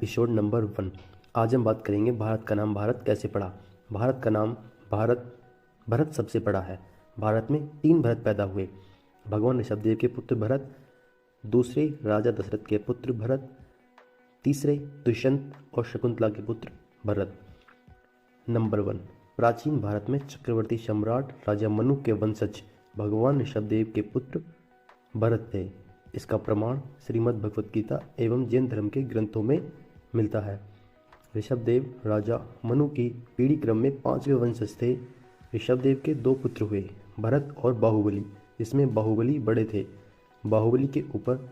Episode number 1। आज हम बात करेंगे भारत का नाम भारत कैसे पड़ा। भारत का नाम भरत सबसे पड़ा है। भारत में 3 भरत पैदा हुए। भगवान ऋषभदेव के पुत्र भरत, दूसरे राजा दशरथ के पुत्र भरत, तीसरे दुष्यंत और शकुंतला के पुत्र भरत। नंबर 1। प्राचीन भारत में चक्रवर्ती सम्राट राजा मनु के वंशज भगवान ऋषभदेव के पुत्र भरत थे। इसका प्रमाण श्रीमद् भगवत गीता एवं जैन धर्म के ग्रंथों में मिलता है। ऋषभदेव राजा मनु की पीढ़ी क्रम में 5वें वंशज थे। ऋषभदेव के 2 पुत्र हुए, भरत और बाहुबली, जिसमें बाहुबली बड़े थे। बाहुबली के ऊपर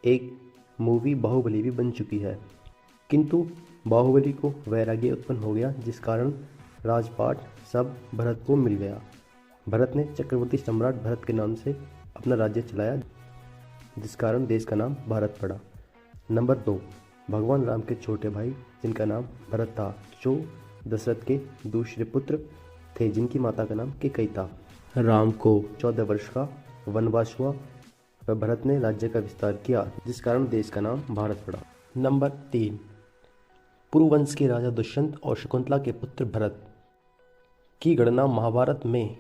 एक मूवी बाहुबली भी बन चुकी है, किंतु बाहुबली को वैराग्य उत्पन्न हो गया, जिस कारण राजपाट सब भरत को मिल गया। भरत ने चक्रवर्ती सम्राट भरत के नाम से अपना राज्य चलाया, जिस कारण देश का नाम भारत पड़ा। नंबर 2। भगवान राम के छोटे भाई जिनका नाम भरत था, जो दशरथ के दूसरे पुत्र थे, जिनकी माता का नाम कैकेयी था। राम को 14 वर्ष का वनवास हुआ व भरत ने राज्य का विस्तार किया, जिस कारण देश का नाम भारत पड़ा। नंबर 3। पुरुवंश के राजा दुष्यंत और शकुंतला के पुत्र भरत की गणना महाभारत में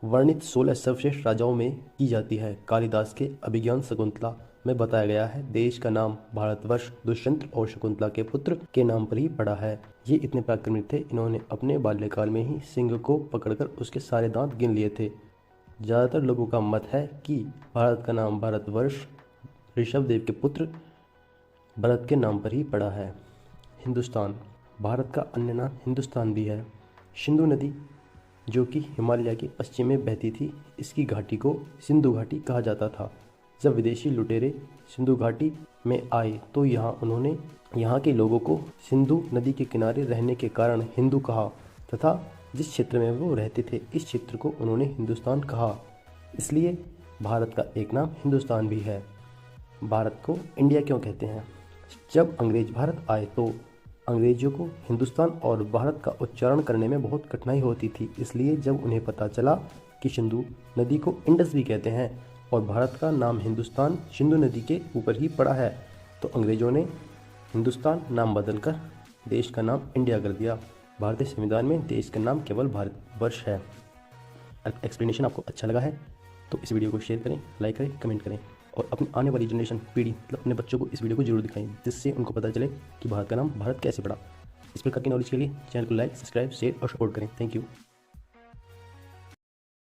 वर्णित 16 सर्वश्रेष्ठ राजाओं में की जाती है। कालिदास के अभिज्ञान शकुंतला में बताया गया है, देश का नाम भारतवर्ष दुष्यंत और शकुंतला के पुत्र के नाम पर ही पड़ा है। ये इतने पराक्रमी थे, इन्होंने अपने बाल्यकाल में ही सिंह को पकड़कर उसके सारे दांत गिन लिए थे। ज़्यादातर लोगों का मत है कि भारत का नाम भारतवर्ष ऋषभदेव के पुत्र भरत के नाम पर ही पड़ा है। हिंदुस्तान, भारत का अन्य नाम हिंदुस्तान भी है। सिंधु नदी, जो कि हिमालय के पश्चिम में बहती थी, इसकी घाटी को सिंधु घाटी कहा जाता था। जब विदेशी लुटेरे सिंधु घाटी में आए तो उन्होंने यहाँ के लोगों को सिंधु नदी के किनारे रहने के कारण हिंदू कहा तथा जिस क्षेत्र में वो रहते थे, इस क्षेत्र को उन्होंने हिंदुस्तान कहा। इसलिए भारत का एक नाम हिंदुस्तान भी है। भारत को इंडिया क्यों कहते हैं? जब अंग्रेज भारत आए तो अंग्रेजों को हिंदुस्तान और भारत का उच्चारण करने में बहुत कठिनाई होती थी। इसलिए जब उन्हें पता चला कि सिंधु नदी को इंडस भी कहते हैं और भारत का नाम हिंदुस्तान सिंधु नदी के ऊपर ही पड़ा है, तो अंग्रेजों ने हिंदुस्तान नाम बदलकर देश का नाम इंडिया कर दिया। भारतीय संविधान में देश का नाम केवल भारतवर्ष है। एक्सप्लेनेशन आपको अच्छा लगा है तो इस वीडियो को शेयर करें, लाइक करें, कमेंट करें और अपनी आने वाली जनरेशन पीढ़ी मतलब अपने बच्चों को इस वीडियो को जरूर दिखाएं, जिससे उनको पता चले कि भारत का नाम भारत कैसे पड़ा। इस प्रकार की नॉलेज के लिए चैनल को लाइक, सब्सक्राइब, शेयर और सपोर्ट करें। Thank you.